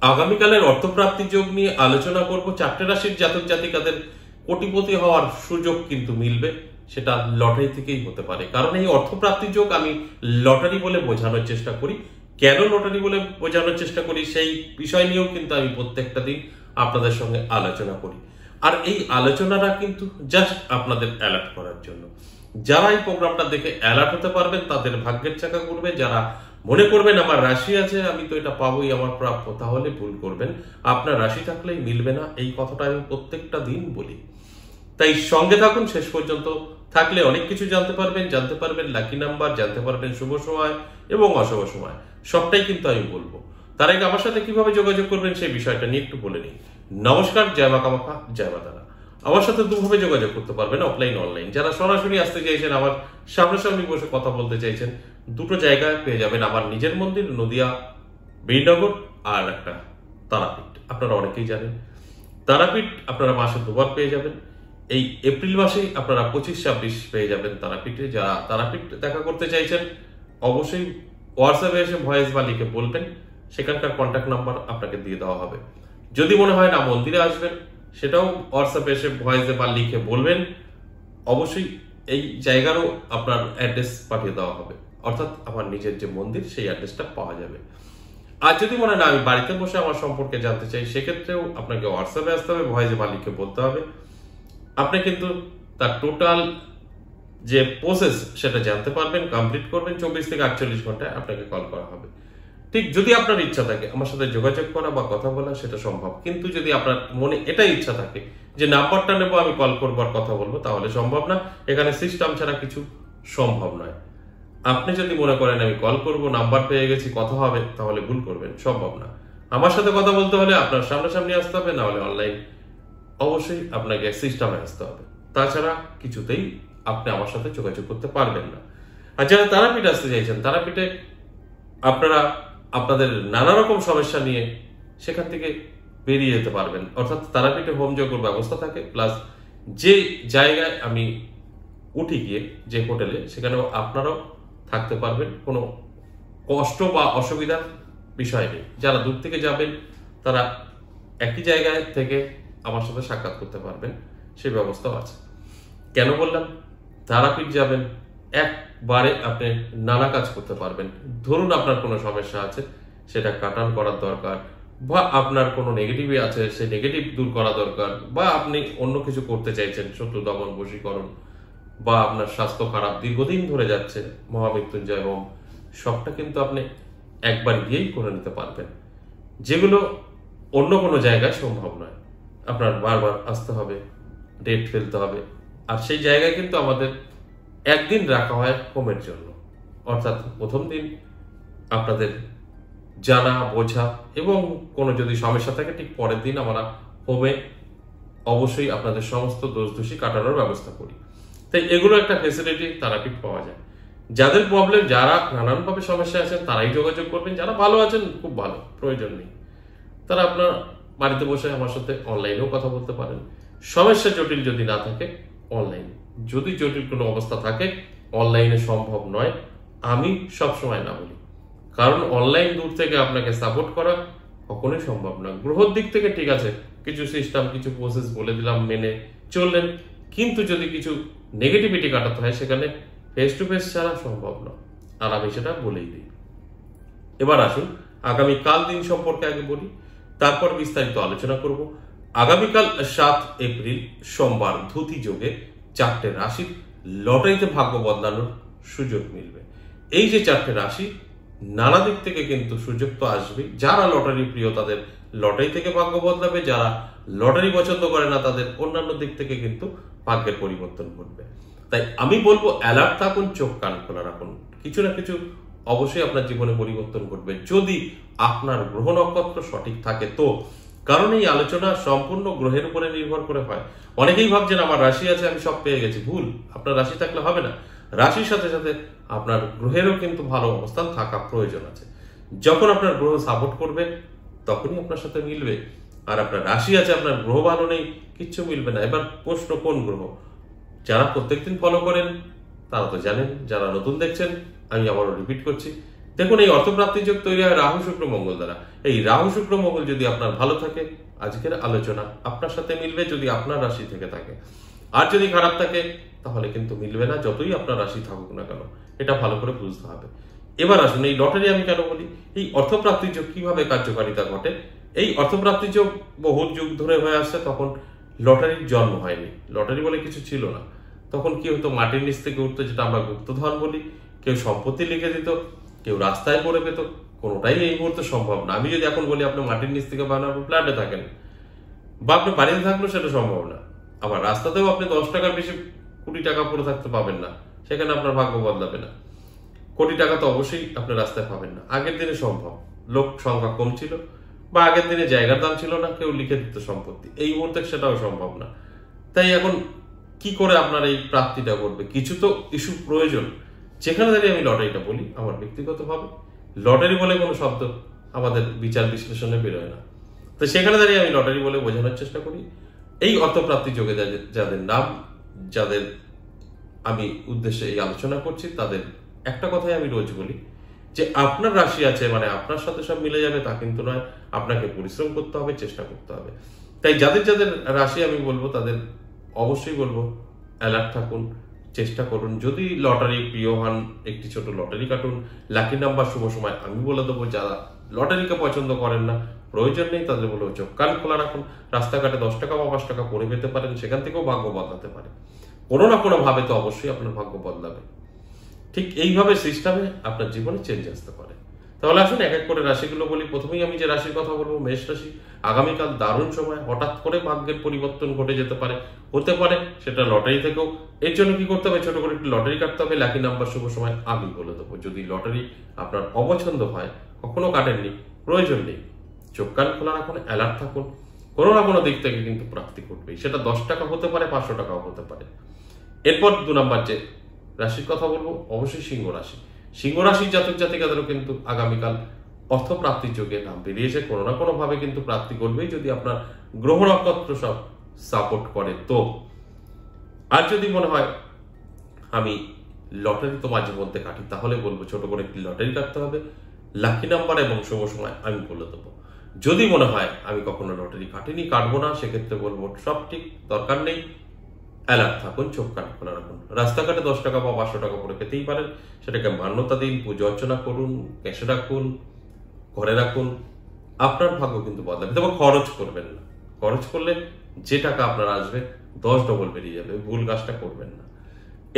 আগামীকালের অর্থপ্রাপ্তি যোগ নিয়ে আলোচনা করব। চারটে রাশির জাতক জাতিকাদের কোটিপতি হওয়ার সুযোগ কিন্তু মিলবে, সেটা লটারি থেকেই হতে পারে। কারণ এই অর্থপ্রাপ্তি যোগ আমি লটারি বলে বোঝানোর চেষ্টা করি। কেন লটারি বলে বোঝানোর চেষ্টা করি সেই বিষয় নিয়েও কিন্তু আমি প্রত্যেকটা দিন আপনাদের সঙ্গে আলোচনা করি। আর এই আলোচনাটা কিন্তু জাস্ট আপনাদের অ্যালার্ট করার জন্য। যারা এই প্রোগ্রামটা দেখে অ্যালার্ট হতে পারবেন তাদের ভাগ্যের চাকা ঘুরবে। যারা মনে করবেন আমার রাশি আছে, আমি তো এটা পাবোই, আমার প্রাপ্য, তাহলে ভুল করবেন। আপনার রাশি থাকলেই মিলবে না, এই কথাটা আমি প্রত্যেকটা দিন বলি। তাই সঙ্গে থাকুন শেষ পর্যন্ত, থাকলে অনেক কিছু জানতে পারবেন লাকি নাম্বার, জানতে পারবেন শুভ সময় এবং অশুভ সময়, সবটাই কিন্তু আমি বলবো। তার আগে আমার সাথে কিভাবে যোগাযোগ করবেন সেই বিষয়টা নিয়ে একটু বলে নিই। নমস্কার, জয় মা কামাখ্যা, জয় মা তারা। আমার সাথে দুভাবে যোগাযোগ করতে পারবেন, অফলাইন অনলাইন। যারা সরাসরি আসতে চাইছেন, আমার সামনাসামনি বসে কথা বলতে চাইছেন, দুটো জায়গায় পেয়ে যাবেন। আমার নিজের মন্দির নদিয়া বীরনগর, আর একটা তারাপীঠ। আপনারা অনেকেই জানেন তারাপীঠ আপনারা মাসে দুবার পেয়ে যাবেন। এই এপ্রিল মাসেই আপনারা 25-26 পেয়ে যাবেন তারাপীঠে। যারা তারাপীঠ দেখা করতে চাইছেন অবশ্যই হোয়াটসঅ্যাপে এসে ভয়েস বা লিখে বলবেন, সেখানকার কন্ট্যাক্ট নাম্বার আপনাকে দিয়ে দেওয়া হবে। যদি মনে হয় না মন্দিরে আসবেন, সেটাও হোয়াটসঅ্যাপে এসে ভয়েসে বা লিখে বলবেন, অবশ্যই এই জায়গারও আপনার অ্যাড্রেস পাঠিয়ে দেওয়া হবে। অর্থাৎ আমার নিজের যে মন্দির সেই অ্যাড্রেসটা পাওয়া যাবে। আর যদি মনে হয় না আমি বাড়িতে বসে আমার সম্পর্কে জানতে চাই, সেক্ষেত্রেও আপনাকে হোয়াটসঅ্যাপে আসতে হবে, ভয়েসে বা লিখে বলতে হবে। আপনি কিন্তু তার টোটাল যে প্রসেস সেটা জানতে পারবেন, কমপ্লিট করবেন। 24 থেকে 48 ঘন্টায় আপনাকে কল করা হবে। ঠিক যদি আপনার ইচ্ছা থাকে আমার সাথে যোগাযোগ করা বা কথা বলা, সেটা সম্ভব। কিন্তু যদি আপনার মনে এটাই ইচ্ছা থাকে যে নাম্বারটা নেবো, আমি কল করবো আর কথা বলবো, তাহলে সম্ভব না। এখানে সিস্টেম ছাড়া কিছু সম্ভব নয়। আপনি যদি মনে করেন আমি কল করব, নাম্বার পেয়ে গেছি, কথা হবে, তাহলে ভুল করবেন, সম্ভব না। আমার সাথে কথা বলতে হলে আপনার সামনাসামনি আসতে হবে, না হলে অনলাইন অবশ্যই আপনাকে সিস্টেমে আসতে হবে। তাছাড়া কিছুতেই আপনি আমার সাথে যোগাযোগ করতে পারবেন না। আর যারা তারাপীঠ আসতে চাইছেন, তারাপীঠে আপনারা আপনাদের নানা রকম সমস্যা নিয়ে সেখান থেকে বেরিয়ে যেতে পারবেন। অর্থাৎ তারাপীঠে হোম যজ্ঞের ব্যবস্থা থাকে, প্লাস যে জায়গায় আমি উঠি গিয়ে যে হোটেলে, সেখানেও আপনারাও থাকতে পারবেন। কোনো কষ্ট বা অসুবিধার বিষয় নেই। যারা দূর থেকে যাবেন তারা একই জায়গায় থেকে আমার সাথে সাক্ষাৎ করতে পারবেন, সেই ব্যবস্থাও আছে। কেন বললাম? তারাপীঠ যাবেন, একবারে আপনি নানা কাজ করতে পারবেন। ধরুন আপনার কোনো সমস্যা আছে, সেটা কাটান করার দরকার, বা আপনার কোনো নেগেটিভ আছে, সেই নেগেটিভ দূর করা দরকার, বা আপনি অন্য কিছু করতে চাইছেন, শত্রু দমন বশীকরণ, বা আপনার স্বাস্থ্য খারাপ দীর্ঘদিন ধরে যাচ্ছে, মহামৃত্যুঞ্জয় হোম, সবটা কিন্তু আপনি একবার গিয়েই করে নিতে পারবেন, যেগুলো অন্য কোনো জায়গায় সম্ভব নয়। আপনার বারবার আসতে হবে, ডেট ফেলতে হবে। আর সেই জায়গায় কিন্তু আমাদের একদিন রাখা হয় হোমের জন্য। অর্থাৎ প্রথম দিন আপনাদের জানা বোঝা এবং কোনো যদি সমস্যা থাকে, ঠিক পরের দিন আমরা হোমে অবশ্যই আপনাদের সমস্ত দোষ দোষী কাটানোর ব্যবস্থা করি। তাই এগুলো একটা ফেসিলিটি তারাপীঠ পাওয়া যায়। যাদের প্রবলেম, যারা নানানভাবে সমস্যা আছেন, তারাই যোগাযোগ করবেন। যারা ভালো আছেন, খুব ভালো, প্রয়োজন নেই, তারা আপনার বাড়িতে বসে আমার সাথে অনলাইনেও কথা বলতে পারেন। সমস্যা জটিল যদি না থাকে অনলাইন, যদি জটিল কোনো অবস্থা থাকে অনলাইনে সম্ভব নয়, আমি সবসময় না বলি। কারণ অনলাইন দূর থেকে আপনাকে সাপোর্ট করা কখনোই সম্ভব না। গ্রহর দিক থেকে ঠিক আছে, কিছু সিস্টেম, কিছু প্রসেস বলে দিলাম, মেনে চললেন। কিন্তু যদি কিছু নেগেটিভিটি কাটাতে হয়, সেখানে ফেস টু ফেস ছাড়া সম্ভব না। আর আমি সেটা বলেই দিই। এবার আসুন আগামীকাল দিন সম্পর্কে আগে বলি, তারপর বিস্তারিত আলোচনা করব। আগামীকাল 7 এপ্রিল সোমবার ধুতি যোগে চারটে রাশির লটারিতে ভাগ্য বদলানোর সুযোগ মিলবে। এই যে চারটে রাশি, নানা দিক থেকে কিন্তু সুযোগ তো আসবেই। যারা লটারি প্রিয় তাদের লটারি থেকে ভাগ্য বদলাবে, যারা লটারি পছন্দ করে না তাদের অন্যান্য দিক থেকে কিন্তু ভাগ্যের পরিবর্তন ঘটবে। তাই আমি বলবো অ্যালার্ট থাকুন, চোখ কান খোলা রাখুন। কিছু না কিছু অবশ্যই আপনার জীবনে পরিবর্তন ঘটবে, যদি আপনার গ্রহ নক্ষত্র সঠিক থাকে তো। কারণ এই আলোচনা সম্পূর্ণ গ্রহের উপরে নির্ভর করে হয়। অনেকেই ভাবছেন আমার রাশি আছে, আমি সব পেয়ে গেছি। ভুল। আপনার রাশি থাকলে হবে না, রাশির সাথে সাথে আপনার গ্রহেরও কিন্তু ভালো অবস্থান থাকা প্রয়োজন আছে। যখন আপনার গ্রহ সাপোর্ট করবে তখনই আপনার সাথে মিলবে। আর আপনার রাশি আছে, আপনার গ্রহ ভালো নেই, কিচ্ছু মিলবে না। এবার প্রশ্ন কোন গ্রহ? যারা প্রত্যেকদিন ফলো করেন তারা তো জানেন, যারা নতুন দেখছেন আমি আবারও রিপিট করছি, দেখুন, এই অর্থপ্রাপ্তি যোগ তৈরি হয় রাহু শুক্র মঙ্গল দ্বারা। এই রাহু শুক্র মঙ্গল যদি আপনার ভালো থাকে, আজকের আলোচনা আপনার সাথে মিলবে যদি আপনার রাশি থেকে থাকে। আর যদি খারাপ থাকে তাহলে কিন্তু মিলবে না, যতই আপনার রাশি থাকুক না কেন। এটা ভালো করে বুঝতে হবে। এবার আসুন, এই লটারি আমি কেন বলি, এই অর্থপ্রাপ্তি যোগ কিভাবে কার্যকারিতা ঘটে। এই অর্থপ্রাপ্তি যোগ বহু যুগ ধরে হয়ে আসছে। তখন লটারির জন্ম হয়নি, লটারি বলে কিছু ছিল না। তখন কি হতো, মাটির নিচ থেকে উঠতো, যেটা আমরা গুপ্তধন বলি। কেউ সম্পত্তি লিখে দিত, কেউ রাস্তায় পড়ে পেত। কোনোটাই এই মুহূর্তে সম্ভব না। আমি যদি এখন বলি আপনি মাটির নিচ থেকে বানাবো, ফ্ল্যাটে থাকেন বা আপনি বাড়িতে থাকলেও সেটা সম্ভব না। আবার রাস্তাতেও আপনি 10 টাকার বেশি কোটি টাকা পড়ে থাকতে পাবেন না, সেখানে আপনার ভাগ্য বদলাবে না। কোটি টাকা তো অবশ্যই আপনি রাস্তায় পাবেন না। আগের দিনে সম্ভব, লোক সংখ্যা কম ছিল বা আগের দিনে জায়গার দাম ছিল না, কেউ লিখে দিত সম্পত্তি। এই মুহূর্তে সেটাও সম্ভব না। তাই এখন কি করে আপনার এই প্রাপ্তিটা করবে, কিছু তো ইস্যু প্রয়োজন। যেখানে দাঁড়িয়ে আমি লটারিটা বলি, আমার ব্যক্তিগতভাবে লটারি বলে কোনো শব্দ আমাদের বিচার বিশ্লেষণে বেরোয় না। তো সেখানে দাঁড়িয়ে আমি লটারি বলে বোঝানোর চেষ্টা করি। এই অর্থপ্রাপ্তি যোগে যাদের নাম, যাদের আমি উদ্দেশ্যে এই আলোচনা করছি, তাদের একটা কথাই আমি রোজ বলি যে আপনার রাশি আছে মানে আপনার সাথে সব মিলে যাবে তা কিন্তু নয়। আপনাকে পরিশ্রম করতে হবে, চেষ্টা করতে হবে। তাই যাদের যাদের রাশি আমি বলবো তাদের অবশ্যই বলবো অ্যালার্ট থাকুন, চেষ্টা করুন। যদি লটারি প্রিয় হন, একটি ছোট লটারি কাটুন। লাকি নাম্বার শুভ সময় আমি বলে দেবো। যারা লটারিকে পছন্দ করেন না, প্রয়োজন নেই, তাদের বলবো চোখ কান খোলা রাখুন। রাস্তাঘাটে 10 টাকা বা 5 টাকা পড়ে পেতে পারেন, সেখান থেকেও ভাগ্য বদলাতে পারে। কোনো না কোনো ভাবে তো অবশ্যই আপনার ভাগ্য বদলাবে। ঠিক এইভাবে সিস্টেমে আপনার জীবনে চেঞ্জ আসতে পারে। তাহলে আসুন এক এক করে রাশিগুলো বলি। প্রথমেই আমি যে রাশির কথা বলবো, মেষ রাশি। আগামীকাল দারুণ সময়, হঠাৎ করে ভাগ্যের পরিবর্তন ঘটে যেতে পারে, হতে পারে সেটা লটারি থেকেও। এর জন্য কি করতে হবে, ছোট করে একটি লটারি কাটতে হবে। লাকি নাম্বার শুভ সময় আমি বলে দেবো। যদি লটারি আপনার অপছন্দ হয়, কখনো কাটেননি, প্রয়োজন নেই, চোখ কান খোলা রাখুন, অ্যালার্ট থাকুন। কোনো না কোনো দিক থেকে কিন্তু প্রাপ্তি ঘটবে। সেটা 10 টাকা হতে পারে, 500 টাকাও হতে পারে। এরপর 2 নাম্বার যে রাশির কথা বলবো, অবশ্যই সিংহ রাশি। সিংহ রাশির জাতক জাতিকাদেরও কিন্তু আগামীকাল অর্থপ্রাপ্তির যোগে নাম বেরিয়েছে। কোনো না কোনো ভাবে কিন্তু প্রাপ্তি করবেই, যদি আপনার গ্রহ নক্ষত্র সব সাপোর্ট করে। তো আর যদি মনে হয় আমি লটারি তো মাঝে মধ্যে কাটি, তাহলে বলবো ছোট করে একটি লটারি কাটতে হবে। লাকি নাম্বার এবং শুভ সময় আমি বলে দেবো। যদি মনে হয় আমি কখনো লটারি কাটিনি, কাটবো না, সেক্ষেত্রে বলবো সব ঠিক, দরকার নেই, অ্যালার্ট থাকুন, চোখ কান খোলা রাখুন। রাস্তাঘাটে 10 টাকা বা 500 টাকা পরে পেতেই পারেন, সেটাকে মান্যতা দিন, পুজো অর্চনা করুন, ক্যাশে রাখুন, ঘরে রাখুন। আপনার ভাগ্য কিন্তু বদলাবে। তবে খরচ করবেন না। খরচ করলে যে টাকা আপনার আসবে 10 ডবল বেরিয়ে যাবে। ভুল কাজটা করবেন না।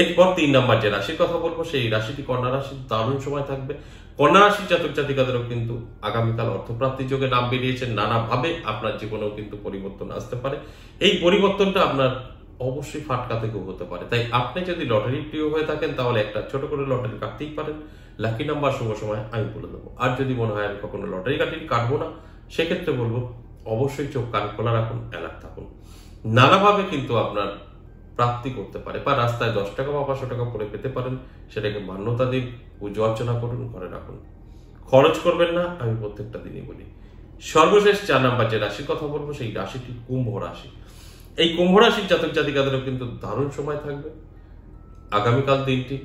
এরপর 3 নাম্বার যে রাশির কথা বলবো, সেই রাশিটি কন্যা রাশির। দারুণ সময় থাকবে। কন্যা রাশির জাতক জাতিকাদেরও কিন্তু আগামীকাল অর্থপ্রাপ্তি যোগে নাম বেরিয়েছে। নানাভাবে আপনার জীবনেও কিন্তু পরিবর্তন আসতে পারে। এই পরিবর্তনটা আপনার অবশ্যই ফাটকা থেকেও হতে পারে। তাই আপনি যদি লটারি প্রিয় হয়ে থাকেন, তাহলে একটা ছোট করে লটারি কাটতেই পারেন। লাকি নাম্বার শুভ সময় আমি বলে দেবো। আর যদি মনে হয় আমি কখনো লটারি কাটবো না, সেক্ষেত্রে বলবো অবশ্যই চোখ কান খোলা রাখুন, অ্যালার্ট থাকুন। নানাভাবে কিন্তু আপনার প্রাপ্তি করতে পারে, বা রাস্তায় 10 টাকা বা 500 টাকা পরে পেতে পারেন, সেটাকে মান্যতা দিন, পুজো অর্চনা করুন, ঘরে রাখুন। খরচ করবেন না, আমি প্রত্যেকটা দিনই বলি। সর্বশেষ 4 নাম্বার যে রাশির কথা বলবো, সেই রাশিটি কুম্ভ রাশি। এই কুম্ভ রাশির জাতক জাতিকাদেরও কিন্তু দারুণ সময় থাকবে। আগামীকাল দিনটি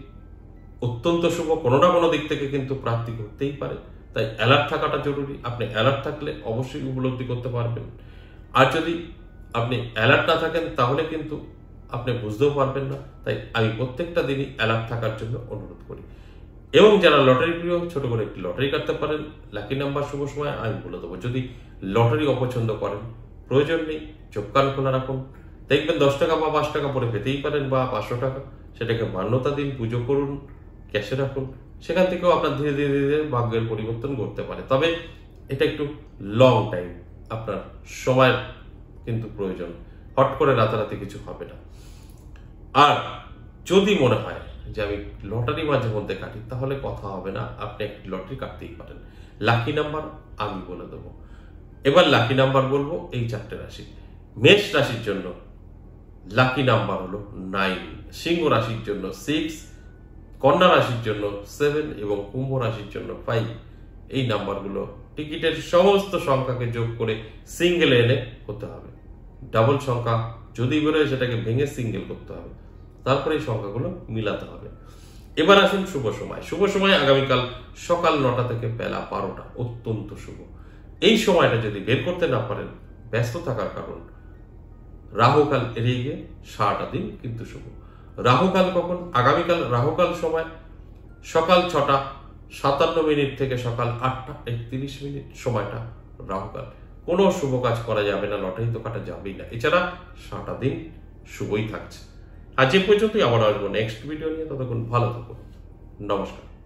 অত্যন্ত শুভ। কোনো না কোনো দিক থেকে কিন্তু প্রাপ্তি করতেই পারে। তাই অ্যালার্ট থাকাটা জরুরি। আপনি অ্যালার্ট থাকলে অবশ্যই উপলব্ধি করতে পারবেন। আর যদি আপনি অ্যালার্ট না থাকেন, তাহলে কিন্তু আপনি বুঝতেও পারবেন না। তাই আমি প্রত্যেকটা দিনই অ্যালার্ট থাকার জন্য অনুরোধ করি। এবং যারা লটারি প্রিয়, ছোট করে একটি লটারি কাটতে পারেন। লাকি নাম্বার শুভ সময় আমি বলে দেবো। যদি লটারি অপছন্দ করেন, প্রয়োজন নেই, চোখ কান খোলা রাখুন। দেখবেন 10 টাকা বা 5 টাকা পরে পেতেই পারেন, বা 500 টাকা, সেটাকে মান্যতা দিন, পুজো করুন, ক্যাশে রাখুন। সেখান থেকেও আপনার ধীরে ধীরে ধীরে ভাগ্যের পরিবর্তন ঘটতে পারে। তবে এটা একটু লং টাইম, আপনার সময়ের কিন্তু প্রয়োজন। হট করে রাতারাতি কিছু হবে না। আর যদি মনে হয় যে আমি লটারি মাঝে মধ্যে কাটি, তাহলে কথা হবে না, আপনি একটি লটারি কাটতেই পারেন। লাকি নাম্বার আমি বলে দেবো। এবার লাকি নাম্বার বলবো এই 4টে রাশি। মেষ রাশির জন্য লাকি নাম্বার হলো 9, সিংহ রাশির জন্য 6, কন্যা রাশির জন্য 7 এবং কুম্ভ রাশির জন্য 5। এই নাম্বারগুলো টিকিটের সমস্ত সংখ্যাকে যোগ করে সিঙ্গেল এনে হতে হবে। ডাবল সংখ্যা যদি বেরোয়, সেটাকে ভেঙে সিঙ্গেল করতে হবে। তারপরে এই সংখ্যাগুলো মিলাতে হবে। এবার আসুন শুভ সময়। শুভ সময় আগামীকাল সকাল 9টা থেকে বেলা 12টা, অত্যন্ত শুভ। এই সময়টা যদি বের করতে না পারেন ব্যস্ত থাকার কারণ, রাহুকাল এড়িয়ে গিয়ে সারাটা দিন কিন্তু শুভ। রাহুকাল কখন? আগামীকাল রাহুকাল সময় সকাল 6টা 57 মিনিট থেকে সকাল 8টা 31 মিনিট সময়টা রাহুকাল। কোনো শুভ কাজ করা যাবে না, লটারি তো কাটা যাবেই না। এছাড়া সারাটা দিন শুভই থাকছে। আজ এ পর্যন্তই, আবার আসবো নেক্সট ভিডিও নিয়ে। ততক্ষণ ভালো থাকুন, নমস্কার।